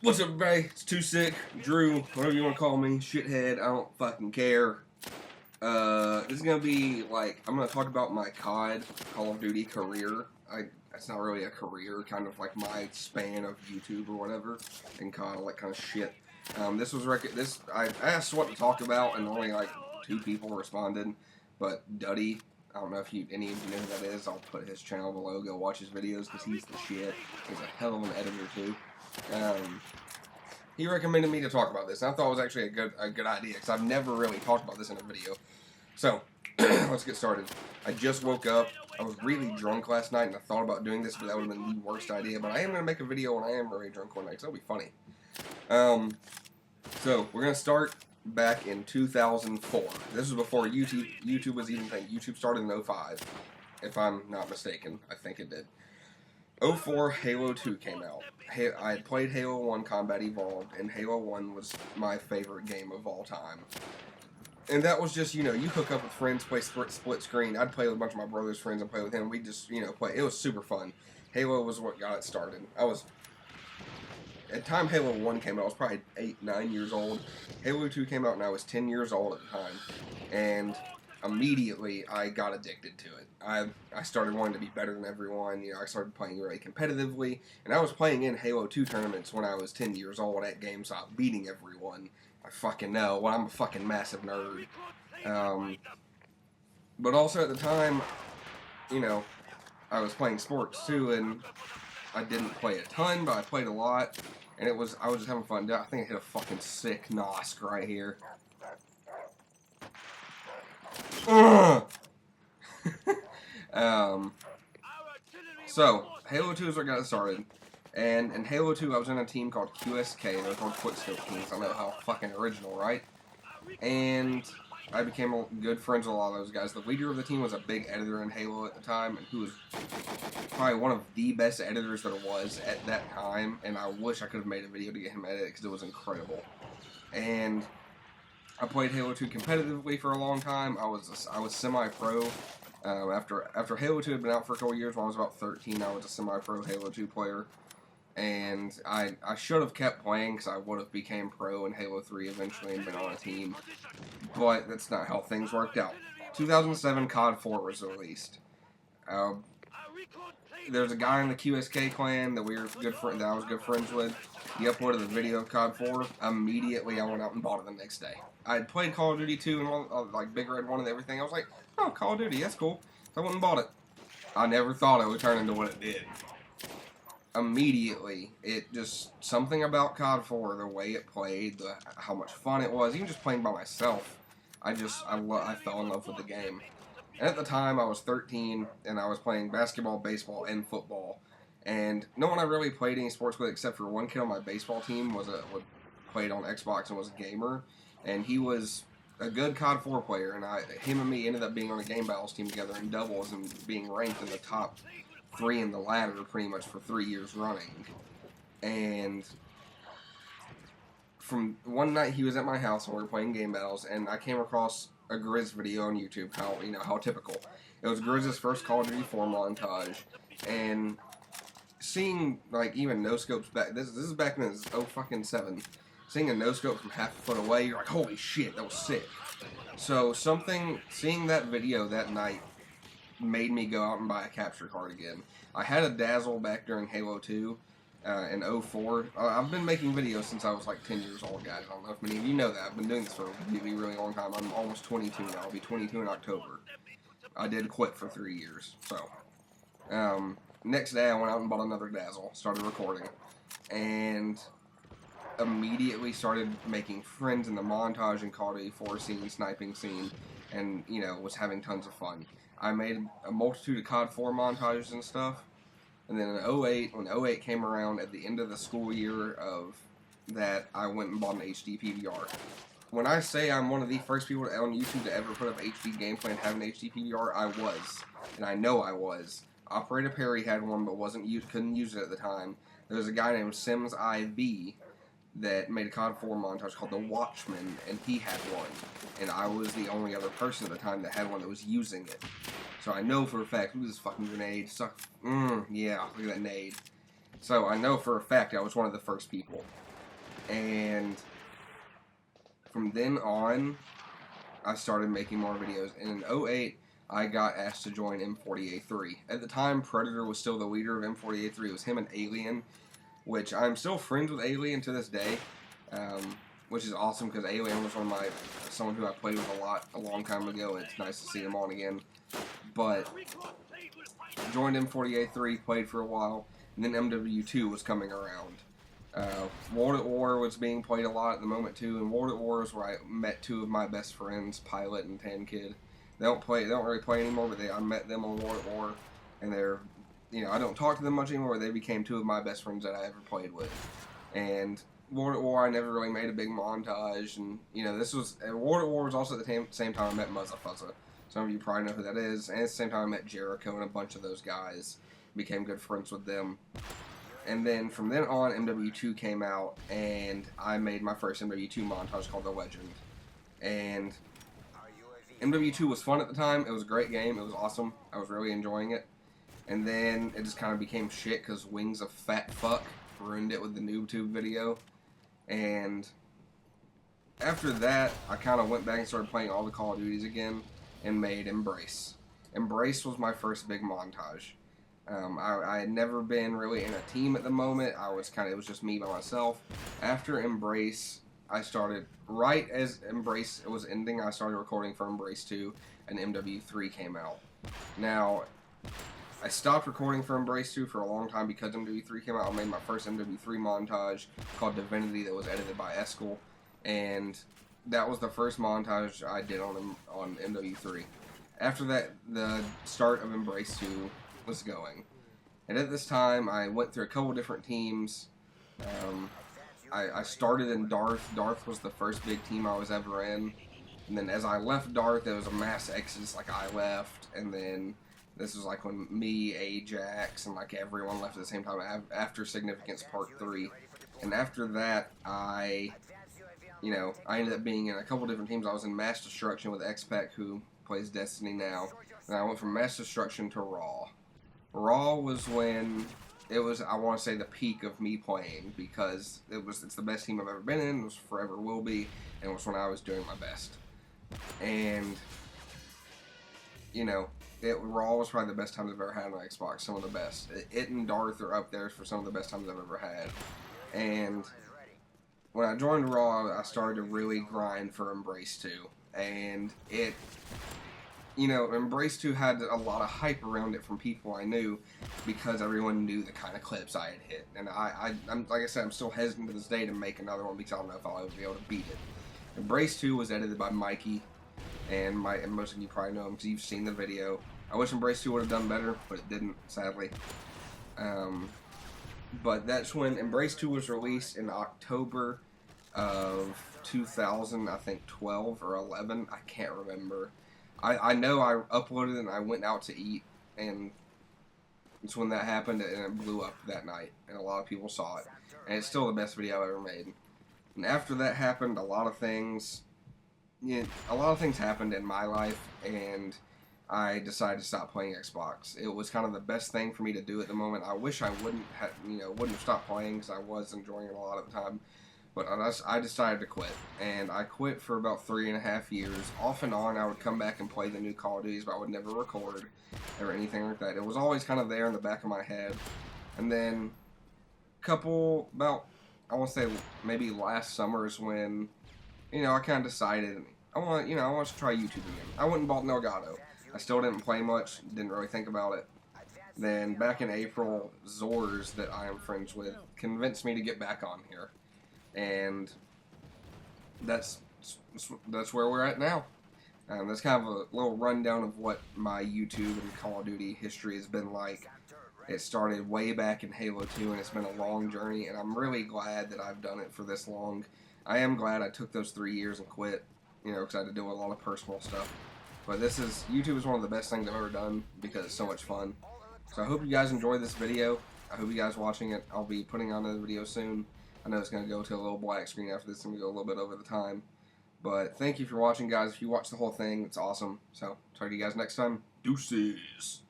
What's up, everybody? It's Too Sick, Drew, whatever you want to call me, shithead, I don't fucking care. This is gonna be like, I'm gonna talk about my COD, Call of Duty career. It's not really a career, kind of like my span of YouTube or whatever, and COD, all that kind of shit. I asked what to talk about, and only like 2 people responded, but Duddy, I don't know if any of you know who that is, I'll put his channel below, go watch his videos, because he's the shit. He's a hell of an editor, too. He recommended me to talk about this, and I thought it was actually a good idea, because I've never really talked about this in a video. So, let's get started. I just woke up. I was really drunk last night, and I thought about doing this, but that would have been the worst idea. But I am going to make a video when I am really drunk one night, so it'll be funny. So, we're going to start back in 2004. This was before YouTube was even a thing. YouTube started in 05, if I'm not mistaken. I think it did. 04, Halo 2 came out. I had played Halo 1 Combat Evolved, and Halo 1 was my favorite game of all time. And that was just, you hook up with friends, play split screen. I'd play with a bunch of my brother's friends and play with him. We just, play. It was super fun. Halo was what got it started. At the time Halo 1 came out, I was probably 8, 9 years old. Halo 2 came out, and I was 10 years old at the time. And immediately I got addicted to it. I started wanting to be better than everyone. I started playing really competitively, and I was playing in Halo 2 tournaments when I was 10 years old at GameStop, beating everyone. I fucking know. Well, I'm a fucking massive nerd. But also at the time, I was playing sports too, and I didn't play a ton, but I played a lot, and I was just having fun. I think I hit a fucking sick Nosk right here. So, Halo 2 is what got it started. And in Halo 2, I was in a team called QSK. They were called Quickscope Teams. I know how fucking original, right? And I became good friends with a lot of those guys. The leader of the team was a big editor in Halo at the time, and who was probably one of the best editors there was at that time. And I wish I could have made a video to get him edited, because it was incredible. And I played Halo 2 competitively for a long time. I was semi-pro. After Halo 2 had been out for a couple years, when I was about 13, I was a semi-pro Halo 2 player. And I should have kept playing, because I would have became pro in Halo 3 eventually and been on a team. But that's not how things worked out. 2007, COD 4 was released. There's a guy in the QSK clan that I was good friends with. He uploaded the video of COD 4. Immediately, I went out and bought it the next day. I had played Call of Duty 2 and all, like Big Red 1 and everything. I was like, oh, Call of Duty, that's cool. So I went and bought it. I never thought it would turn into what it did. Immediately, something about COD 4, the way it played, how much fun it was, even just playing by myself, I fell in love with the game. And at the time, I was 13, and I was playing basketball, baseball, and football. And no one I really played any sports with, except for one kid on my baseball team, played on Xbox and was a gamer. And he was a good COD 4 player, and him and me ended up being on a game battles team together in doubles and being ranked in the top 3 in the ladder pretty much for 3 years running. And from one night, he was at my house and we were playing game battles, and I came across a Grizz video on YouTube. How typical. It was Grizz's first Call of Duty 4 montage, and seeing even no scopes back. This is back in 0-7. Seeing a no scope from half a foot away, you're like, holy shit, that was sick. So seeing that video that night made me go out and buy a capture card again. I had a Dazzle back during Halo 2 in 04. I've been making videos since I was like 10 years old, guys. I don't know if many of you know that. I've been doing this for a really, really long time. I'm almost 22 now. I'll be 22 in October. I did quit for 3 years. So, next day I went out and bought another Dazzle, started recording, and immediately started making friends in the montage and Call of Duty 4 scene, sniping scene, and, was having tons of fun. I made a multitude of COD 4 montages and stuff. And then in 08, when 08 came around, at the end of the school year of that, I went and bought an HD PVR. When I say I'm one of the first people on YouTube to ever put up HD gameplay and have an HD PVR, I was. And I know I was. Operator Perry had one, but couldn't use it at the time. There was a guy named Sims IV that made a COD 4 montage called The Watchman, and he had one. And I was the only other person at the time that had one that was using it. So I know for a fact, look at this fucking grenade. Yeah, look at that nade. So I know for a fact I was one of the first people. And from then on, I started making more videos. And in 08, I got asked to join M40A3. At the time, Predator was still the leader of M40A3. It was him and Alien, which I'm still friends with Alien to this day, which is awesome because Alien was someone who I played with a long time ago. It's nice to see him on again. But joined M40A3, played for a while, and then MW2 was coming around. World at War was being played a lot at the moment too, and World at War is where I met two of my best friends, Pilot and Tan Kid. They don't really play anymore, but I met them on World at War, and they're, I don't talk to them much anymore. They became two of my best friends that I ever played with. And World at War, I never really made a big montage, and World at War was also at the same time I met Muzza Fuzza. Some of you probably know who that is, and at the same time I met Jericho and a bunch of those guys. Became good friends with them. And then from then on, MW2 came out, and I made my first MW2 montage called The Legend. And MW2 was fun at the time. It was a great game. It was awesome. I was really enjoying it. And then it just kind of became shit because Wings of Fat Fuck ruined it with the NoobTube video. And after that, I kind of went back and started playing all the Call of Duties again and made Embrace. Embrace was my first big montage. I had never been really in a team at the moment. It was just me by myself. After Embrace, I started, right as Embrace was ending, I started recording for Embrace 2, and MW3 came out. Now, I stopped recording for Embrace 2 for a long time because MW3 came out. I made my first MW3 montage called Divinity that was edited by Eskel, and that was the first montage I did on MW3. After that, the start of Embrace 2 was going. And at this time, I went through a couple different teams. I started in Darth. Darth was the first big team I was ever in. And then as I left Darth, there was a mass exodus, like I left. And then this was like when me, Ajax, and like everyone left at the same time after Significance Part 3. And after that, I ended up being in a couple different teams. I was in Mass Destruction with X-Pac, who plays Destiny now. And I went from Mass Destruction to Raw. Raw was when it was, I want to say, the peak of me playing, because it's the best team I've ever been in, it was forever will be, and it was when I was doing my best. And, Raw was probably the best times I've ever had on Xbox, some of the best. It and Darth are up there for some of the best times I've ever had. And when I joined Raw, I started to really grind for Embrace 2, and Embrace 2 had a lot of hype around it from people I knew because everyone knew the kind of clips I had hit. And I'm like I said, I'm still hesitant to this day to make another one because I don't know if I'll ever be able to beat it. Embrace 2 was edited by Mikey, and most of you probably know him because you've seen the video. I wish Embrace 2 would have done better, but it didn't, sadly. But that's when Embrace 2 was released in October of 2000, I think 12 or 11, I can't remember. I know I uploaded it and I went out to eat, and it's when that happened, and it blew up that night, and a lot of people saw it, and it's still the best video I've ever made. And after that happened, a lot of things happened in my life, and I decided to stop playing Xbox. It was kind of the best thing for me to do at the moment. I wish I wouldn't have stopped playing because I was enjoying it a lot of the time. But I decided to quit, and I quit for about 3.5 years. Off and on, I would come back and play the new Call of Duties, but I would never record or anything like that. It was always kind of there in the back of my head. And then, I want to say maybe last summer is when, I kind of decided I want to try YouTube again. I went and bought Elgato. I still didn't play much, didn't really think about it. Then back in April, Zors, that I am friends with, convinced me to get back on here. And that's where we're at now. That's kind of a little rundown of what my YouTube and Call of Duty history has been like. It started way back in Halo 2, and it's been a long journey, and I'm really glad that I've done it for this long. I am glad I took those 3 years and quit, because I had to do a lot of personal stuff. But YouTube is one of the best things I've ever done because it's so much fun. So I hope you guys enjoyed this video. I hope you guys watching it. I'll be putting on another video soon. I know it's going to go to a little black screen after this. It's going to go a little bit over the time. But thank you for watching, guys. If you watched the whole thing, it's awesome. So, talk to you guys next time. Deuces.